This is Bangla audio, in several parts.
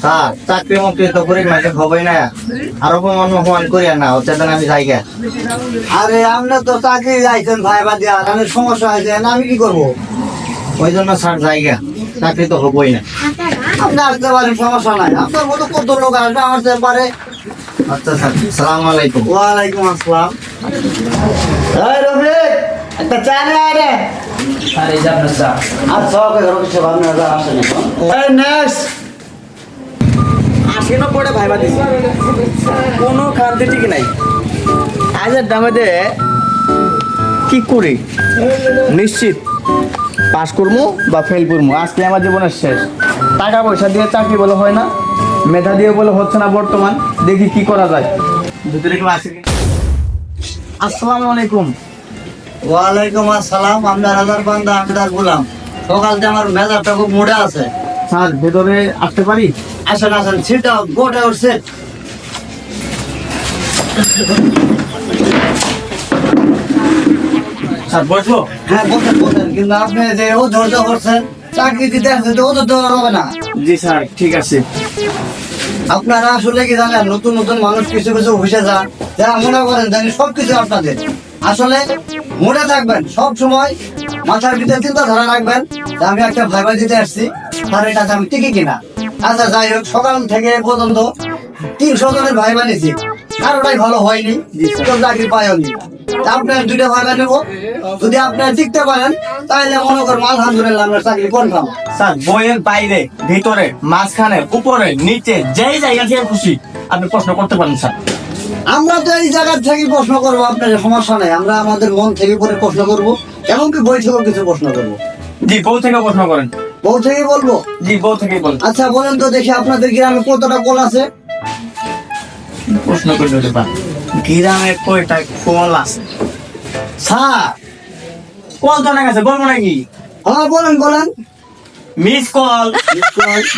স্যার চাকরি মুক্তি তো করে মাঝে হবেই না আর অপমান করিয়া না হচ্ছে আমি জায়গা। আরে আমরা তো চাকরি যাইছেন ভাই বাদ দিয়া আমি সমস্যা হয়েছে না আমি কি করবো ওই জন্য স্যার জায়গা চাকরি তো হবই না। আপনি আসতে পারেন সমস্যা নাই আপনার মতো কত লোক আসবে আমার পারে। আচ্ছা স্যার সালাম আলাইকুম। ওয়ালাইকুম আসসালাম। এই রফিক একটা চা নিয়ে আয় রে। আর এই যে আপনার চা। আচ্ছা ওকে ধরো কিছু ভাবনা আসেন এখন। এই নেক্সট আসেন পড়ে ভাইবা দিছি কোনো খান্তি ঠিক নাই। আজের দামে দে কি করি নিশ্চিত পাস করবো বা ফেল করবো আজকে আমার জীবনের শেষ। টাকা পয়সা দিয়ে চাকরি বলে হয় না, মেধা দিয়ে বলে হচ্ছে না বর্তমান। দেখি কি করা যায়। ভিতরে কেউ আছে কি? আসসালামু আলাইকুম। ওয়ালাইকুম আসসালাম। আপনার হাজার বান্দা আপনার গোলাম। সকালতে আমার মেজাজটা খুব মুডে আছে। স্যার ভেতরে আসতে পারি? আসেন আসেন sit down go down sit. Sir বসবো? হ্যাঁ বসেন বসেন কিন্তু আপনি যে ও ধৈর্য করছেন চাকরি দিতে আসছে তো ও তো দেওয়া হবে না। জি স্যার ঠিক আছে। আপনারা আসলে কি জানেন নতুন নতুন মানুষ কিছু কিছু অফিসে যান যারা মনে করেন জানি সবকিছু আপনাদের আসলে মনে থাকবেন সব সময় মাথার ভিতরে চিন্তাধারা রাখবেন যে আমি একটা ভাইবা দিতে আসছি তার এটা আমি টিকি কিনা। আচ্ছা যাই হোক সকাল থেকে এ পর্যন্ত 300 জনের ভাইবা নিয়েছি কারোটাই ভালো হয়নি কেউ চাকরি পায়নি। আপনার 2টা ভাইবা নেব যদি আপনারা টিকতে পারেন তাহলে মনে করেন আলহামদুলিল্লাহ আপনার চাকরি কনফার্ম। স্যার বইয়ের বাইরে ভিতরে মাঝখানে উপরে নিচে যেই জায়গা থেকে খুশি আপনি প্রশ্ন করতে পারেন স্যার। আমরা তো এই জায়গা থেকে প্রশ্ন করবো আপনার সমস্যা নাই আমরা আমাদের মন থেকে পরে প্রশ্ন করবো এমনকি বই থেকেও কিছু প্রশ্ন করবো। জি বউ থেকে প্রশ্ন করেন। বউ থেকে বলবো? জি বউ থেকে বলেন। আচ্ছা বলেন তো দেখি আপনাদের গ্রামে কতটা কল আছে? প্রশ্ন করে দিতে পারেন গ্রামে কয়টা কল আছে? স্যার কল তো না গেছে বলবো নাকি? হ্যাঁ বলেন বলেন। মিস কল,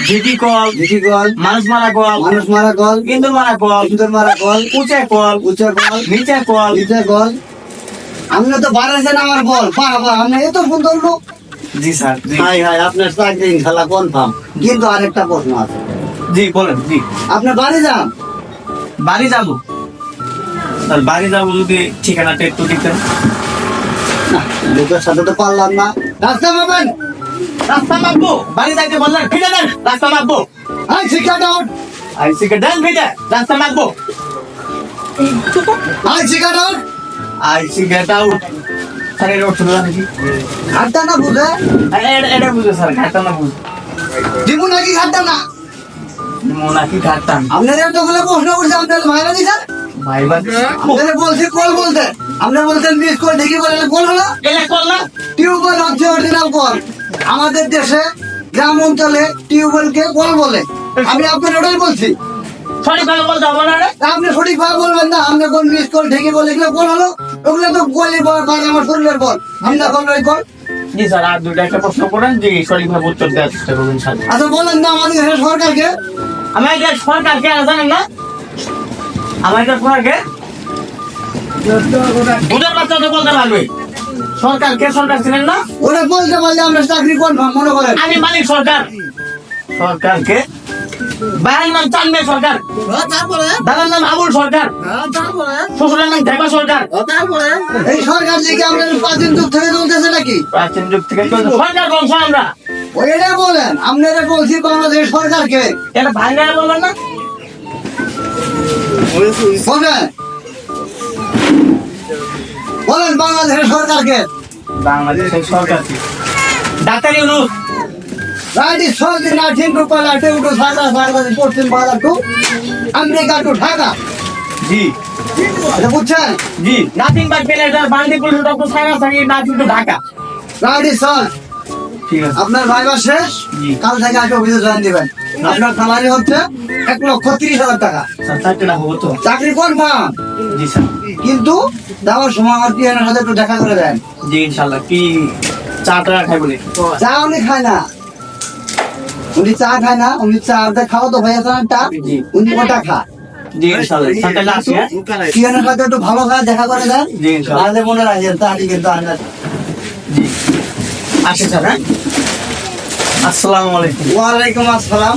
জিটি কল, দেখি কল, মানুষ মারা কল, মানুষ মারা কল, ইন্দুর মারা কল, ইঁদুর মারা কল, উঁচে কল, উঁচা কল, নিচে কল। নিচে কল। আপনি তো বাড়াইছেন আমার বল বাবা আপনি এত সুন্দর লোক। জি স্যার জি। হাই হাই আপনার চাকরি ইনশাল্লাহ কনফার্ম। কিন্তু আরেকটা প্রশ্ন আছে। জি বলেন। জি আপনি বাড়ি যান? বাড়ি যাবো স্যার। বাড়ি যাবো যদি ঠিকানাটা একটু দিতেন। না লোকের সাথে তো পারলাম না। রাস্তা পাবেন? রাস্তা মাপবো বাড়ি যাইতে বললেন ফিরে দেন রাস্তা মাপবো। হাই শিক্ষা ডাউন, আইসিকে দেন ফিরে রাস্তা মাপবো। হাই শিক্ষা ডাউন। আইসি গেট আউট। স্যার এটা উঠছিল নাকি? ঘাটটা না বুঝে এটা বুঝে স্যার ঘাটটা না বুঝে দিব নাকি ঘাটটা না? নাকি ঘাটটা আপনারা এতগুলো প্রশ্ন করছে আপনার ভাইরা দিচ্ছেন ভাই বাদ আপনারা বলছি কল বলতে আপনারা বলছেন মিস কল দেখি বলেন কল হলো এলে করলাম। টিউবওয়েল হচ্ছে অরিজিনাল কল। আমাদের দেশে গ্রাম অঞ্চলে টিউবওয়েলকে কল বলে। আমি আপনার ওটাই বলছি। সঠিকভাবে বলতে হবে না রে। আপনি সঠিকভাবে বলবেন না আপনি কোন মিস কল ঠিকই বলে এগুলো কল হলো ওগুলো তো গলি বল আমার শরীরের বল আমরা কল ওই কল। জি স্যার আর দুইটা একটা প্রশ্ন করেন যে সঠিকভাবে উত্তর দেওয়ার চেষ্টা করবেন স্যার। আচ্ছা বলেন না আমাদের দেশের সরকারকে আমি এটা সরকারকে জানেন না আমার এটা সরকারকে দুধের বাচ্চা তো বলতে পারবে। সরকারকে সরকার ছিলেন না? ওরা বলতে পারলে আমরা চাকরি কনফার্ম মনে করেন। আমি মালিক সরকার। সরকারকে ভাইয়ের নাম চান্দে সরকার, দাদার নাম আবুল সরকার, শ্বশুরের নাম ঢাকা সরকার। এই সরকার থেকে আমরা প্রাচীন যুগ থেকে চলতেছে নাকি? প্রাচীন যুগ থেকে চলছে সরকার বংশ আমরা। ওইটা বলেন আপনারা বলছি বাংলাদেশ সরকারকে এটা ভাইরা বলবেন না? বলেন বলেন বাংলাদেশের সরকারকে। বাংলাদেশের সরকার ডাক্তার ইউনূস। রাইট ইজ সরকার নাথিং টু পালাটে টু সাদা সাদা Paschim Bangla to America to Dhaka. জি আচ্ছা বুঝছেন? জি nothing but pleasure Bandipur doctor সাইনা সাকি nothing to Dhaka. Right is sir. ঠিক আছে আপনার ভাইবা শেষ জি। কাল থেকে আগে অফিসে জয়েন দিবেন। আপনার স্যালারি হচ্ছে 1,30,000 টাকা। স্যার চারটে না হবো তো? চাকরি কনফার্ম। জি স্যার কিন্তু যাওয়ার সময় আমার পিয়ানোর সাথে একটু দেখা করে দেন। জি ইনশাল্লাহ। কি চা টাকা খাই বলে? চা উনি খায় না, উনি চা খায় না, উনি চা খাওয়া তো ভাই আছে না জি। উনি ওটা খায়। জি ইনশাল্লাহ স্যার তাহলে আসি। হ্যাঁ পিয়ানোর সাথে একটু ভালো খায় দেখা করে দেন। জি ইনশাল্লাহ। তাহলে মনে রাখেন তাহলে কিন্তু আন্দাজ। জি আসি স্যার। হ্যাঁ আসসালামু আলাইকুম। ওয়ালাইকুম আসসালাম।